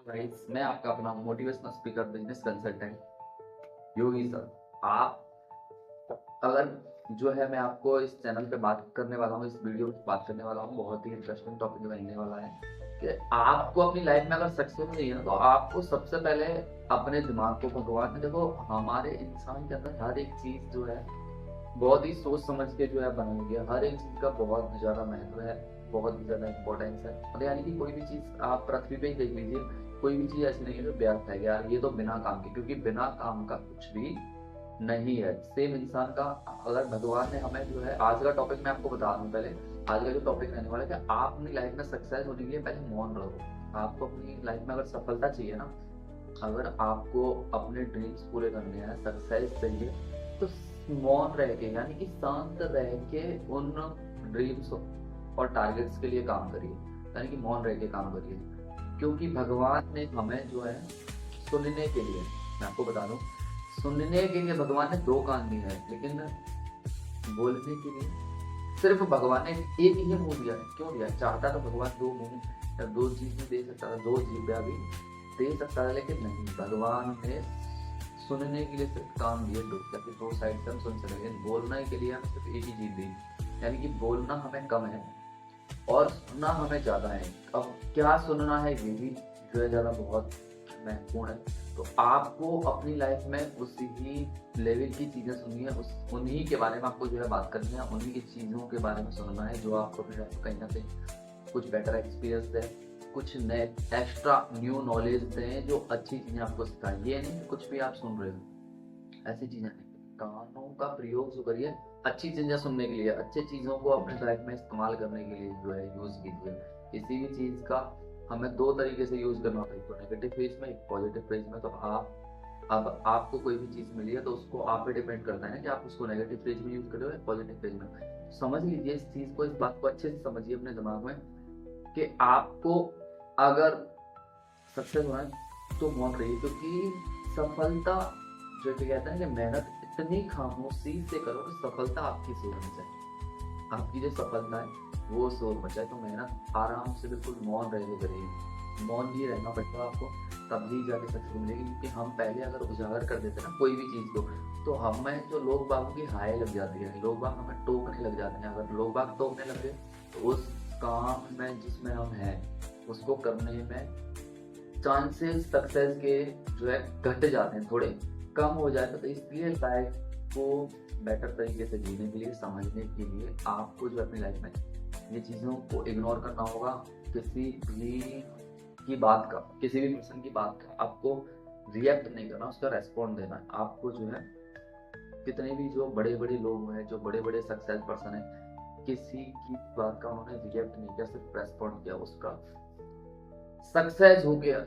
Guys, मैं आपका अपना मोटिवेशनल स्पीकर बिजनेस कंसल्टेंट योगी सर। आप अगर जो है मैं आपको इस चैनल पे बात करने वाला हूँ, इस वीडियो में बात करने वाला हूँ, बहुत ही इंटरेस्टिंग टॉपिक रहने वाला है कि आपको अपनी लाइफ में अगर सक्सेस चाहिए ना, तो आपको सबसे पहले अपने दिमाग को भगवान ने, देखो हमारे इंसान के अंदर हर एक चीज जो है बहुत ही सोच समझ के जो है बनाई गई है। हर एक चीज का बहुत ज्यादा महत्व है, बहुत ही ज्यादा इम्पोर्टेंस है। मतलब यानी कि कोई भी चीज आप पृथ्वी पे ही देख लीजिए, कोई भी चीज ऐसी नहीं है जो व्यर्थ है यार, ये तो बिना काम के, क्योंकि बिना काम का कुछ भी नहीं है। सेम इंसान का, अगर भगवान ने हमें जो है, आज का टॉपिक मैं आपको बता दूं पहले। आज का जो टॉपिक रहने वाला है कि आप अपनी लाइफ में सक्सेस होने के लिए पहले मौन रहो। आपको अपनी लाइफ में अगर सफलता चाहिए ना, अगर आपको अपने ड्रीम्स पूरे करने हैं, सक्सेस चाहिए, तो मौन रह के यानी कि शांत रह के उन ड्रीम्स और टारगेट्स के लिए काम करिए। यानी कि मौन रह के काम करिए, क्योंकि भगवान ने हमें जो है सुनने के लिए, मैं आपको बता दूं, सुनने के लिए भगवान ने दो कान दिए हैं, लेकिन बोलने के लिए सिर्फ भगवान ने एक ही मुंह दिया है। क्यों दिया है? चाहता तो भगवान दो मुंह या दो चीज भी दे सकता था, दो जीभा भी दे सकता था, लेकिन नहीं, भगवान ने सुनने के लिए सिर्फ कान दिए दो, ताकि दो साइड से हम सुन सकें, लेकिन बोलने के लिए हमें सिर्फ एक ही चीज दी। यानी कि बोलना हमें कम है और सुनना हमें ज्यादा है। अब क्या सुनना है ये भी जो है ज्यादा बहुत महत्वपूर्ण है। तो आपको अपनी लाइफ में उसी ही लेवल की चीजें सुननी है, उस उन्हीं के बारे में आपको जो है बात करनी है, उन्हीं की चीजों के बारे में सुनना है जो आपको अपनी लाइफ में कहीं ना कहीं कुछ बेटर एक्सपीरियंस दे, कुछ नए एक्स्ट्रा न्यू नॉलेज दें, जो अच्छी चीजें आपको सिखाएं। ये नहीं कि कुछ भी आप सुन रहे हो, ऐसी चीजें नहीं। कानों का प्रयोग जो करिए अच्छी चीजें सुनने के लिए, अच्छी चीजों को अपने लाइफ में इस्तेमाल करने के लिए जो है यूज कीजिए। किसी भी चीज का हमें दो तरीके से यूज करना होता है, एक तो नेगेटिव फेज में, एक पॉजिटिव फेज में। तो आप, अब आपको कोई भी चीज मिली है तो उसको आप पे डिपेंड करता है ना कि आप उसको नेगेटिव फेज में यूज कर रहे हो या पॉजिटिव फेज में। समझ लीजिए इस चीज को, इस बात को अच्छे से समझिए अपने दिमाग में कि आपको अगर सक्सेस होना है तो मौन रहिए, क्योंकि सफलता जो कि कहते हैं कि मेहनत इतनी खामोशी से करो कि सफलता आपकी शोर मचाए। आपकी जो सफलता है वो शोर मचाए, तो मेहनत आराम से बिल्कुल मौन रह के करिए। मौन ही रहना पड़ेगा आपको, तभी जाके सक्सेस मिलेगी। क्योंकि हम पहले अगर उजागर कर देते ना कोई भी चीज को, तो हमें जो लोग बागों की हाय लग जाती है, लोग बाग हमें टोकने लग जाते हैं। अगर लोग बाग टोकने लग गए तो उस काम में जिसमें हम हैं उसको करने में चांसेस सक्सेस के जो है घट जाते हैं, थोड़े कम हो जाते हैं। तो इसलिए लाइफ को बेटर तरीके से जीने के लिए, समझने के लिए आपको जो अपनी लाइफ में ये चीज़ों को इग्नोर करना होगा। किसी भी की बात का, किसी भी पर्सन की बात का आपको रिएक्ट नहीं करना, उसका रेस्पॉन्ड देना है आपको। जो है कितने भी जो बड़े बड़े लोग हैं, जो बड़े बड़े सक्सेस पर्सन हैं, किसी की बात का उन्होंने रिएक्ट नहीं किया, सिर्फ रेस्पॉन्ड किया। उसका सक्सेस हो गया,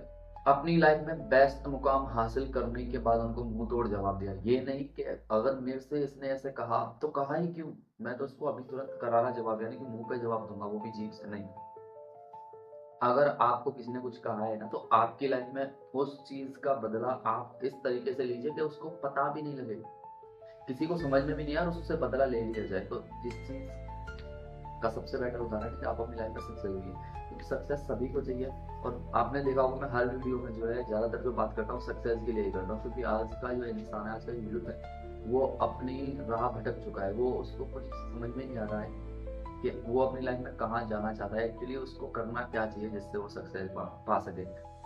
अपनी लाइफ में बेस्ट मुकाम हासिल करने के बाद उनको मुंह तोड़ जवाब दिया। ये नहीं कि अगर मेरे से इसने ऐसे कहा तो कहा ही क्यों, मैं तो उसको अभी तुरंत करारा जवाब यानी कि मुंह पे जवाब दूंगा, वो भी जीभ से नहीं। अगर आपको किसी ने कुछ कहा है ना, तो आपकी लाइफ में उस चीज का बदला आप इस तरीके से लीजिए कि उसको पता भी नहीं लगे, किसी को समझ में भी नहीं आया, और उससे बदला ले लिया जाए। तो इस चीज का सबसे बेटर उदाहरण है कि आप अपनी लाइफ में सक्सेस हुई है, क्योंकि सक्सेस सभी को चाहिए। और आपने देखा होगा मैं हर वीडियो में जो है ज्यादातर जो बात करता हूँ सक्सेस के लिए ही करता हूँ, क्योंकि आज का जो इंसान है, आज का यूथ है, वो अपनी राह भटक चुका है। वो उसको कुछ समझ में नहीं आ रहा है कि वो अपनी लाइफ में कहाँ जाना चाहता है, एक्चुअली उसको करना क्या चाहिए जिससे वो सक्सेस पा सके,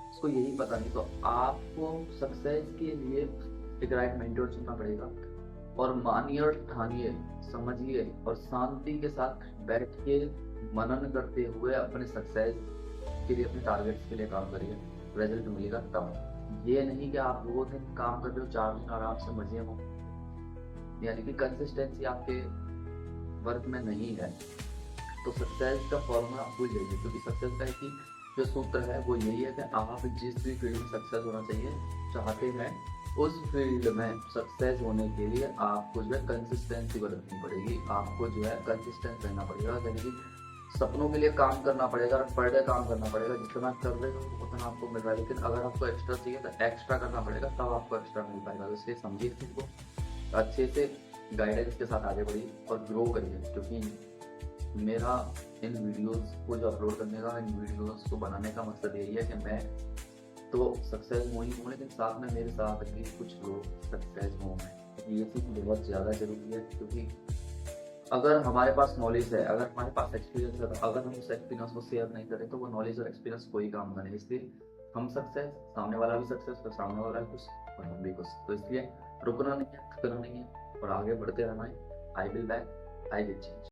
उसको यही पता नहीं। तो आपको सक्सेस के लिए एक राइट मेंटर चुनना पड़ेगा, और मानिए और ठानिए, समझिए और शांति के साथ बैठ के मनन करते हुए अपने सक्सेस के लिए, अपने टारगेट्स के लिए काम करिए। रिजल्ट मिलेगा तब। ये नहीं कि आप 2 दिन काम कर रहे हो, 4 दिन आराम से मजे हो, यानी कि कंसिस्टेंसी आपके वर्क में नहीं है, तो सक्सेस का फॉर्मूला भूल जाइए। क्योंकि सक्सेस का एक ही जो सूत्र है वो यही है कि आप जिस भी फील्ड में सक्सेस होना चाहिए चाहते हैं, उस फील्ड में सक्सेस होने के लिए आपको जो है कंसिस्टेंसी बरतनी पड़ेगी, आपको जो है कंसिस्टेंट रहना पड़ेगा। यानी कि सपनों के लिए काम करना पड़ेगा, पर डे काम करना पड़ेगा, जितना कर रहे हो उतना आपको मिल रहा है। लेकिन अगर आपको एक्स्ट्रा चाहिए तो एक्स्ट्रा करना पड़ेगा, तब आपको एक्स्ट्रा मिल पाएगा। तो इसलिए समझिए इसको अच्छे से, गाइडेंस के साथ आगे बढ़िए और ग्रो करिए। क्योंकि मेरा इन वीडियोस को जो अपलोड करने का, इन वीडियोस को बनाने का मकसद यही है कि मैं तो सक्सेस वही हों, लेकिन साथ में मेरे साथ एटलीस्ट कुछ लोग सक्सेस हों। ये चीज़ बहुत ज़्यादा ज़रूरी है, क्योंकि अगर हमारे पास नॉलेज है, अगर हमारे पास एक्सपीरियंस है, तो अगर हम उस एक्सपीरियंस को शेयर नहीं करें तो वो नॉलेज और एक्सपीरियंस कोई काम का नहीं। इसलिए हम सक्सेस, सामने वाला भी सक्सेस, तो सामने वाला भी खुश और हम भी खुश। तो इसलिए रुकना नहीं है, थकना नहीं है और आगे बढ़ते रहना है। I will back, I will change.